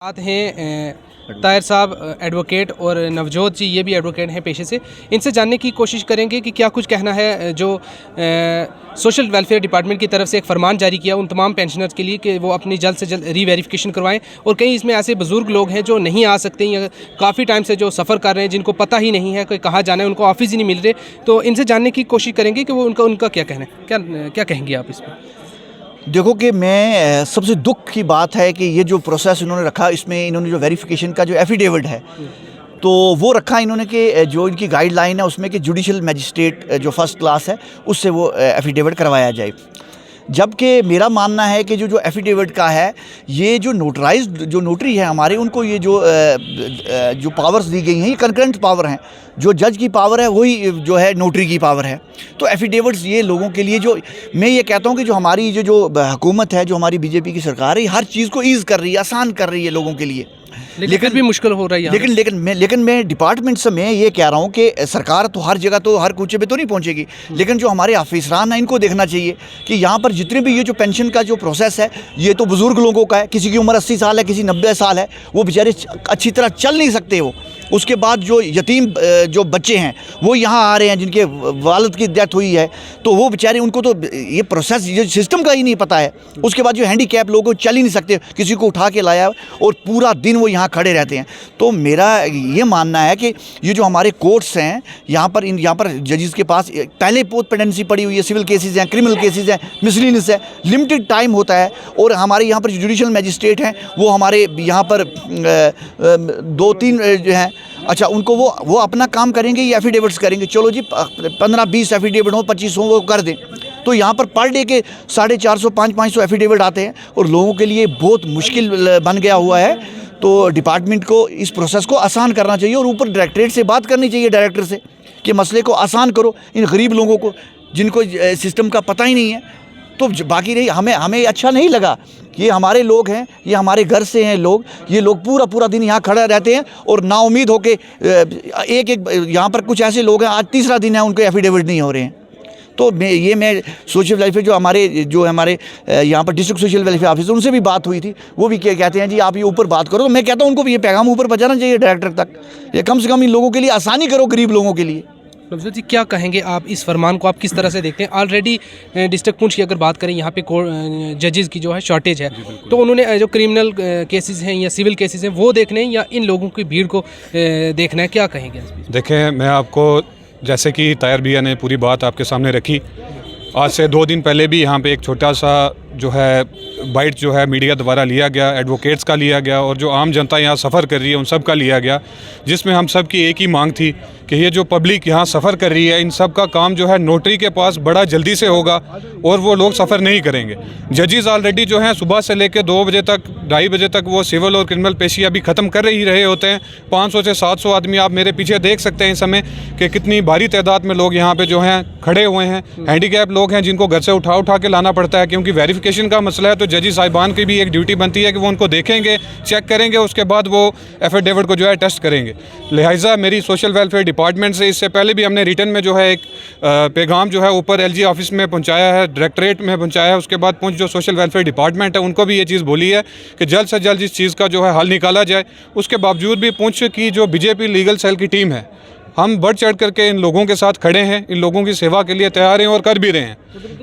साथ हैं ताहिर साहब एडवोकेट और नवजोत जी ये भी एडवोकेट हैं पेशे से। इनसे जानने की कोशिश करेंगे कि क्या कुछ कहना है जो सोशल वेलफेयर डिपार्टमेंट की तरफ से एक फरमान जारी किया उन तमाम पेंशनर्स के लिए कि वो अपनी जल्द से जल्द रीवेरिफिकेशन करवाएं। और कई इसमें ऐसे बुज़ुर्ग लोग हैं जो नहीं आ सकते या काफ़ी टाइम से जो सफ़र कर रहे हैं, जिनको पता ही नहीं है कि कहाँ जाना है, उनको ऑफिस ही नहीं मिल रहे। तो इनसे जानने की कोशिश करेंगे कि वो उनका क्या कहना है, क्या कहेंगे आप इस पर? देखो कि मैं सबसे दुख की बात है कि ये जो प्रोसेस इन्होंने रखा, इसमें इन्होंने जो वेरिफिकेशन का जो एफिडेविट है तो वो रखा इन्होंने कि जो इनकी गाइडलाइन है उसमें कि जुडिशल मजिस्ट्रेट जो फर्स्ट क्लास है उससे वो एफिडेविट करवाया जाए। जबकि मेरा मानना है कि जो एफिडेविट का है, ये जो नोटराइज्ड जो नोटरी है हमारे, उनको ये जो पावर्स दी गई हैं ये कंकरेंट पावर हैं। जो जज की पावर है वही जो है नोटरी की पावर है। तो एफिडेविट्स ये लोगों के लिए, जो मैं ये कहता हूँ कि जो हमारी जो हुकूमत है, जो हमारी बीजेपी की सरकार है, हर चीज़ को ईज़ कर रही है, आसान कर रही है लोगों के लिए। लेकिन भी मुश्किल हो रही है। लेकिन मैं डिपार्टमेंट से मैं ये कह रहा हूँ कि सरकार तो हर जगह तो हर कूचे पे तो नहीं पहुँचेगी, लेकिन जो हमारे ऑफिसरान हैं इनको देखना चाहिए कि यहाँ पर जितने भी ये जो पेंशन का जो प्रोसेस है, ये तो बुज़ुर्ग लोगों का है। किसी की उम्र 80 साल है, किसी 90 साल है, वो बेचारे अच्छी तरह चल नहीं सकते वो। उसके बाद जो यतीम जो बच्चे हैं वो यहाँ आ रहे हैं, जिनके वालिद की डेथ हुई है, तो वो बेचारे, उनको तो ये प्रोसेस ये सिस्टम का ही नहीं पता है। उसके बाद जो हैंडीकैप लोग चल ही नहीं सकते, किसी को उठा के लाया और पूरा दिन वो यहाँ खड़े रहते हैं। तो मेरा ये मानना है कि ये जो हमारे कोर्ट्स हैं यहाँ पर जजेस के पास पहले बहुत पेंडेंसी पड़ी हुई है, सिविल केसेस हैं, क्रिमिनल केसेस हैं, मिसलिनियस है, लिमिटेड टाइम होता है। और हमारे यहाँ पर जुडिशल मजिस्ट्रेट हैं वो हमारे यहाँ पर 2-3 जो हैं, अच्छा उनको वो अपना काम करेंगे या एफिडेविट्स करेंगे। चलो जी 15-20 एफिडेविट हो, 25 हो, वो कर दें। तो यहाँ पर पर डे के 450-500 एफिडेविट आते हैं और लोगों के लिए बहुत मुश्किल बन गया हुआ है। तो डिपार्टमेंट को इस प्रोसेस को आसान करना चाहिए और ऊपर डायरेक्टरेट से बात करनी चाहिए, डायरेक्टर से, कि मसले को आसान करो इन गरीब लोगों को जिनको सिस्टम का पता ही नहीं है। तो बाकी रही हमें अच्छा नहीं लगा। ये हमारे लोग हैं, ये हमारे घर से हैं लोग, ये लोग पूरा दिन यहाँ खड़े रहते हैं और नाउम्मीद होके एक यहाँ पर कुछ ऐसे लोग हैं, आज तीसरा दिन है उनको एफिडेविट नहीं हो रहे हैं। तो मैं सोशल वेलफेयर जो हमारे यहाँ पर डिस्ट्रिक्ट सोशल वेलफेयर ऑफिसर, उनसे भी बात हुई थी। वो भी कहते हैं जी आप ये ऊपर बात करो। तो मैं कहता हूँ उनको भी ये पैगाम ऊपर पहुँचाना चाहिए डायरेक्टर तक, ये कम से कम इन लोगों के लिए आसानी करो, गरीब लोगों के लिए। नवजोत जी, क्या कहेंगे आप इस फरमान को, आप किस तरह से देखते हैं? ऑलरेडी डिस्ट्रिक्ट पुंछ की अगर बात करें, यहाँ पे जजेस की जो है शॉर्टेज है, तो उन्होंने जो क्रिमिनल केसेस हैं या सिविल केसेस हैं वो देखने हैं या इन लोगों की भीड़ को देखना है, क्या कहेंगे? देखें, मैं आपको, जैसे कि ताहिर भैया ने पूरी बात आपके सामने रखी, आज से 2 दिन पहले भी यहाँ पे एक छोटा सा जो है बाइट जो है मीडिया द्वारा लिया गया, एडवोकेट्स का लिया गया और जो आम जनता यहाँ सफ़र कर रही है उन सब का लिया गया, जिसमें हम सब की एक ही मांग थी कि ये जो पब्लिक यहाँ सफ़र कर रही है, इन सब का काम जो है नोटरी के पास बड़ा जल्दी से होगा और वो लोग सफ़र नहीं करेंगे। जजेस ऑलरेडी जो हैं सुबह से लेकर 2 बजे तक, 2:30 बजे तक वो सिविल और क्रिमिनल पेशी अभी ख़त्म कर ही रहे होते हैं। 500 से 700 आदमी आप मेरे पीछे देख सकते हैं इस समय कि कितनी भारी तादाद में लोग यहाँ पे जो हैं खड़े हुए हैं। हैंडीकैप लोग हैं जिनको घर से उठा के लाना पड़ता है, क्योंकि वेरिफिकेशन का मसला है। तो जजेस साहिबान की भी एक ड्यूटी बनती है कि वो उनको देखेंगे, चेक करेंगे, उसके बाद वो एफिडेविट को जो है टेस्ट करेंगे। लिहाजा मेरी सोशल वेलफेयर डिपार्टमेंट से इससे पहले भी हमने रिटर्न में जो है एक पैगाम जो है ऊपर LG ऑफिस में पहुंचाया है, डायरेक्टरेट में पहुंचाया है। उसके बाद पुंछ जो सोशल वेलफेयर डिपार्टमेंट है उनको भी ये चीज़ बोली है कि जल्द से जल्द इस चीज़ का जो है हल निकाला जाए। उसके बावजूद भी पुंछ की जो बीजेपी लीगल सेल की टीम है, हम बढ़ चढ़ करके इन लोगों के साथ खड़े हैं, इन लोगों की सेवा के लिए तैयार हैं और कर भी रहे हैं।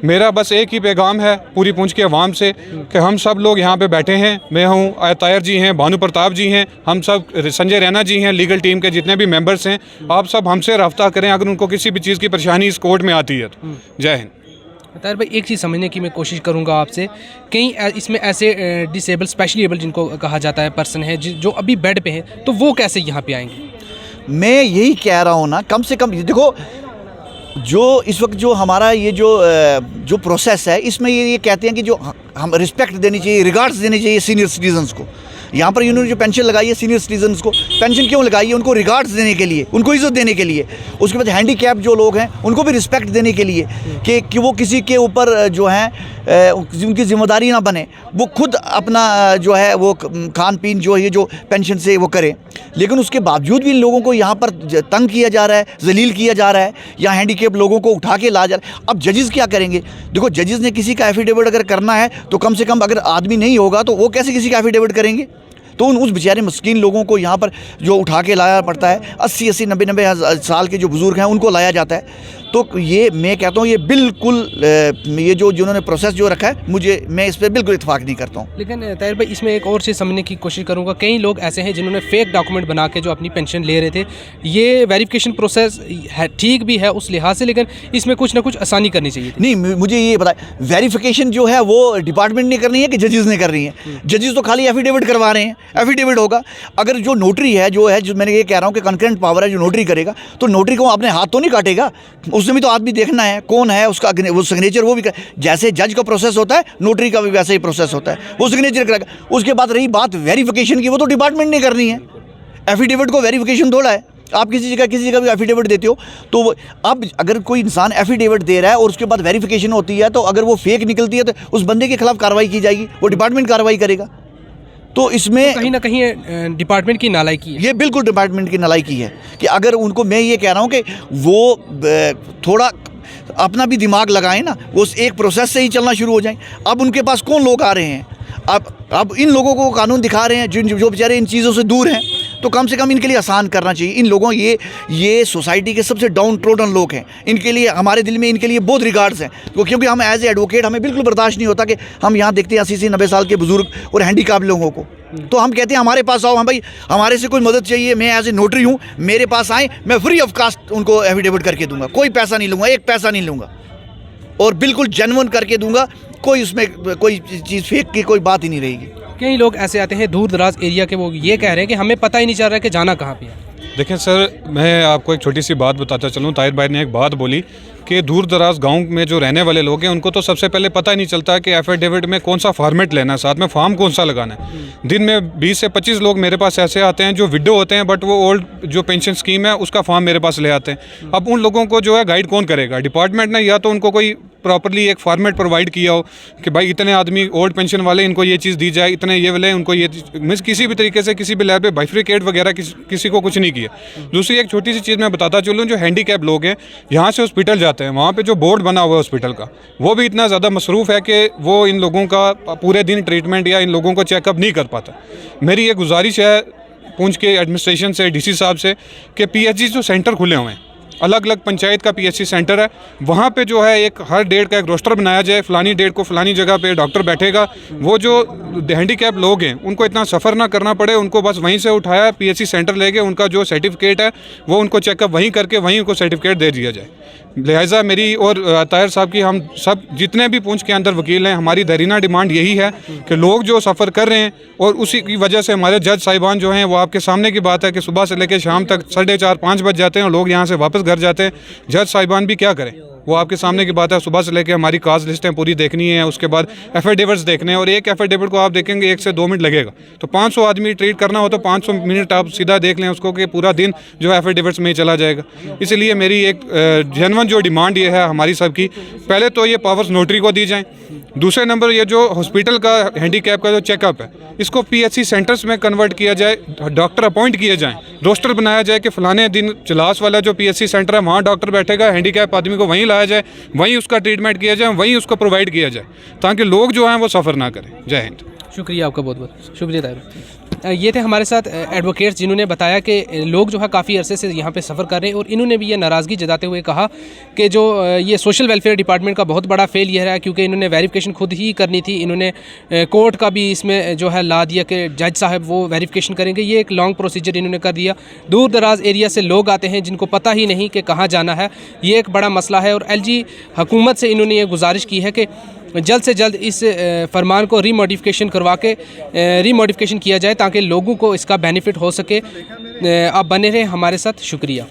मेरा बस एक ही पैगाम है पूरी पुंछ के अवाम से कि हम सब लोग यहाँ पे बैठे हैं। मैं हूँ, ताहिर जी हैं, भानु प्रताप जी हैं, हम सब, संजय रैना जी हैं, लीगल टीम के जितने भी मेंबर्स हैं, आप सब हमसे रब्ता करें अगर उनको किसी भी चीज़ की परेशानी इस कोर्ट में आती है तो। जय हिंद। ताहिर भाई, एक चीज़ समझने की मैं कोशिश करूंगा आपसे, कई इसमें ऐसे डिसेबल, स्पेशली एबल जिनको कहा जाता है पर्सन है जो अभी बेड पे हैं, तो वो कैसे यहाँ पे आएंगे? मैं यही कह रहा हूँ ना, कम से कम देखो, जो इस वक्त जो हमारा ये जो प्रोसेस है, इसमें ये कहते हैं कि जो हम रिस्पेक्ट देनी चाहिए, रिगार्ड्स देनी चाहिए सीनियर सिटीजन्स को। यहाँ पर इन्होंने जो पेंशन लगाई है सीनियर सिटीजन्स को, पेंशन क्यों लगाई है? उनको रिगार्ड्स देने के लिए, उनको इज्जत देने के लिए। उसके बाद हैंडीकैप जो लोग हैं उनको भी रिस्पेक्ट देने के लिए कि वो किसी के ऊपर जो हैं उनकी जिम्मेदारी ना बने, वो खुद अपना जो है वो खान पीन जो है जो पेंशन से वो करें। लेकिन उसके बावजूद भी इन लोगों को यहाँ पर तंग किया जा रहा है, जलील किया जा रहा है, या हैंडीकैप लोगों को उठा के ला जा रहा है। अब जजेस क्या करेंगे? देखो, जजेस ने किसी का एफिडेविट अगर करना है तो कम से कम, अगर आदमी नहीं होगा तो वो कैसे किसी का एफिडेविट करेंगे? तो उस बेचारे मस्कीन लोगों को यहाँ पर जो उठा के लाया पड़ता है, 80-80 90-90 साल के जो बुज़ुर्ग हैं उनको लाया जाता है। तो ये मैं कहता हूँ ये बिल्कुल ये जो जिन्होंने प्रोसेस जो रखा है, मैं इस पर बिल्कुल इत्फाक नहीं करता हूँ। लेकिन ताहिर भाई, इसमें एक और चीज़ समझने की कोशिश करूँगा, कई लोग ऐसे हैं जिन्होंने फेक डॉक्यूमेंट बना के जो अपनी पेंशन ले रहे थे। ये वेरिफिकेशन प्रोसेस है, ठीक भी है उस लिहाज से, लेकिन इसमें कुछ ना कुछ आसानी करनी चाहिए थी। नहीं, मुझे ये बताए, वेरिफिकेशन जो है वो डिपार्टमेंट ने करनी है कि जजेस ने करनी है? जजेस तो खाली एफिडेविट करवा रहे हैं, एफिडेविट होगा। अगर जो नोटरी है जो मैंने ये कह रहा हूँ कि कंकरेंट पावर है, जो नोटरी करेगा, तो नोटरी को अपने हाथ तो नहीं काटेगा, उसने भी तो आदमी देखना है कौन है उसका, वो सिग्नेचर वो भी जैसे जज का प्रोसेस होता है, नोटरी का भी वैसे ही प्रोसेस होता है, वो सिग्नेचर करेगा। उसके बाद रही बात वेरिफिकेशन की, वो तो डिपार्टमेंट ने करनी है। एफिडेविट को वेरिफिकेशन थोड़ा है, आप किसी जगह भी एफिडेविट देते हो तो अब अगर कोई इंसान एफिडेविट दे रहा है और उसके बाद वेरिफिकेशन होती है, तो अगर वो फेक निकलती है तो उस बंदे के खिलाफ कार्रवाई की जाएगी, वो डिपार्टमेंट कार्रवाई करेगा। तो इसमें तो कहीं ना कहीं डिपार्टमेंट की नालायकी है। ये बिल्कुल डिपार्टमेंट की नालायकी है कि अगर उनको, मैं ये कह रहा हूँ कि वो थोड़ा अपना भी दिमाग लगाएं ना, वो उस एक प्रोसेस से ही चलना शुरू हो जाएं। अब उनके पास कौन लोग आ रहे हैं, अब इन लोगों को कानून दिखा रहे हैं जो बेचारे इन चीज़ों से दूर हैं, तो कम से कम इनके लिए आसान करना चाहिए। इन लोगों ये सोसाइटी के सबसे डाउन ट्रोडन लोग हैं, इनके लिए हमारे दिल में इनके लिए बहुत रिगार्ड्स हैं। तो क्योंकि हम एज ए एडवोकेट हमें बिल्कुल बर्दाश्त नहीं होता कि हम यहाँ देखते हैं 80-90 साल के बुजुर्ग और हैंडीकैप लोगों को, तो हम कहते हैं हमारे पास आओ, हम भाई हमारे से कोई मदद चाहिए, मैं एज ए नोटरी हूँ, मेरे पास आए, मैं फ्री ऑफ कास्ट उनको एफिडेविट करके दूंगा, कोई पैसा नहीं लूँगा, एक पैसा नहीं लूँगा, और बिल्कुल जेन्युइन करके दूंगा, कोई उसमें कोई चीज़ फेक की कोई बात ही नहीं रहेगी। कई लोग ऐसे आते हैं दूर दराज एरिया के, वो ये कह रहे हैं कि हमें पता ही नहीं चल रहा है कि जाना कहाँ पे है। देखें सर, मैं आपको एक छोटी सी बात बताता चलूँ। ताहिर भाई ने एक बात बोली कि दूर दराज गांव में जो रहने वाले लोग हैं उनको तो सबसे पहले पता ही नहीं चलता कि एफिडेविट में कौन सा फॉर्मेट लेना है, साथ में फॉर्म कौन सा लगाना है। दिन में 20 से 25 लोग मेरे पास ऐसे आते हैं जो विडो होते हैं, बट वो ओल्ड जो पेंशन स्कीम है उसका फॉर्म मेरे पास ले आते हैं। अब उन लोगों को जो है गाइड कौन करेगा? डिपार्टमेंट ने या तो उनको कोई प्रॉपर्ली एक फॉर्मेट प्रोवाइड किया हो कि भाई इतने आदमी ओल्ड पेंशन वाले, इनको ये चीज़ दी जाए, इतने ये वाले उनको ये, मीन्स किसी भी तरीके से किसी भी लेवल पे बाइफ्रिकेट वगैरह किसी को कुछ नहीं किया। दूसरी एक छोटी सी चीज़ मैं बताता चलूँ, जो हैंडीकैप लोग हैं यहाँ से हॉस्पिटल जाते हैं, वहाँ पे जो बोर्ड बना हुआ है हॉस्पिटल का, वो भी इतना ज़्यादा मसरूफ़ है कि वो इन लोगों का पूरे दिन ट्रीटमेंट या इन लोगों को चेकअप नहीं कर पाता। मेरी ये गुजारिश है पूंछ के एडमिनिस्ट्रेशन से, डीसी साहब से, कि पीएचसी जो सेंटर खुले हुए हैं, अलग अलग पंचायत का पीएचसी सेंटर है, वहाँ पे जो है एक हर डेट का एक रोस्टर बनाया जाए, फलानी डेट को फलानी जगह पे डॉक्टर बैठेगा। वो जो हैंडीकैप लोग हैं उनको इतना सफ़र ना करना पड़े, उनको बस वहीं से उठाया पीएचसी सेंटर लेके उनका जो सर्टिफिकेट है वो उनको चेकअप वहीं करके वहीं उनको सर्टिफिकेट दे दिया जाए। लिहाजा मेरी और ताहिर साहब की, हम सब जितने भी पूंछ के अंदर वकील हैं, हमारी दरीना डिमांड यही है कि लोग जो सफ़र कर रहे हैं, और उसी की वजह से हमारे जज साहिबान जो हैं वो आपके सामने की बात है कि सुबह से लेकर शाम तक 4:30-5 बज जाते हैं और लोग यहाँ से वापस घर जाते हैं। जज साहिबान भी क्या करें, वो आपके सामने की बात है। सुबह से लेकर हमारी काज लिस्टें पूरी देखनी है, उसके बाद एफिडेविट्स देखने हैं, और एक एफिडेविट को आप देखेंगे 1 से 2 मिनट लगेगा। तो 500 आदमी ट्रीट करना हो तो 500 मिनट आप सीधा देख लें उसको कि पूरा दिन जो एफिडेविट्स में ही चला जाएगा। इसलिए मेरी एक जेन्युइन जो डिमांड ये है हमारी सबकी, पहले तो ये पावर्स नोटरी को दी जाएँ। दूसरे नंबर ये जो हॉस्पिटल का हैंडीकैप का जो चेकअप है इसको पीएचसी सेंटर्स में कन्वर्ट किया जाए, डॉक्टर अपॉइंट किए जाएँ, रोस्टर बनाया जाए कि फलाने दिन चलास वाला जो पीएचसी सेंटर है वहाँ डॉक्टर बैठेगा, हैंडीकैप आदमी को वहीं लाया जाए, वहीं उसका ट्रीटमेंट किया जाए, वहीं उसको प्रोवाइड किया जाए, ताकि लोग जो हैं वो सफ़र ना करें। जय हिंद। शुक्रिया आपका, बहुत बहुत शुक्रिया ताहिर। ये थे हमारे साथ एडवोकेट्स जिन्होंने बताया कि लोग जो है काफ़ी अरसे से यहाँ पे सफ़र कर रहे हैं, और इन्होंने भी ये नाराज़गी जताते हुए कहा कि जो ये सोशल वेलफेयर डिपार्टमेंट का बहुत बड़ा फेलियर है, क्योंकि इन्होंने वेरिफिकेशन खुद ही करनी थी। इन्होंने कोर्ट का भी इसमें जो है ला दिया कि जज साहब वो वेरिफिकेशन करेंगे। ये एक लॉन्ग प्रोसीजर इन्होंने कर दिया। दूर दराज एरिया से लोग आते हैं जिनको पता ही नहीं कि कहाँ जाना है, ये एक बड़ा मसला है। और एलजी हुकूमत से इन्होंने ये गुजारिश की है कि जल्द से जल्द इस फरमान को रीमॉडिफिकेशन करवा के रीमॉडिफिकेशन किया जाए, ताकि लोगों को इसका बेनिफिट हो सके। आप बने रहें हमारे साथ। शुक्रिया।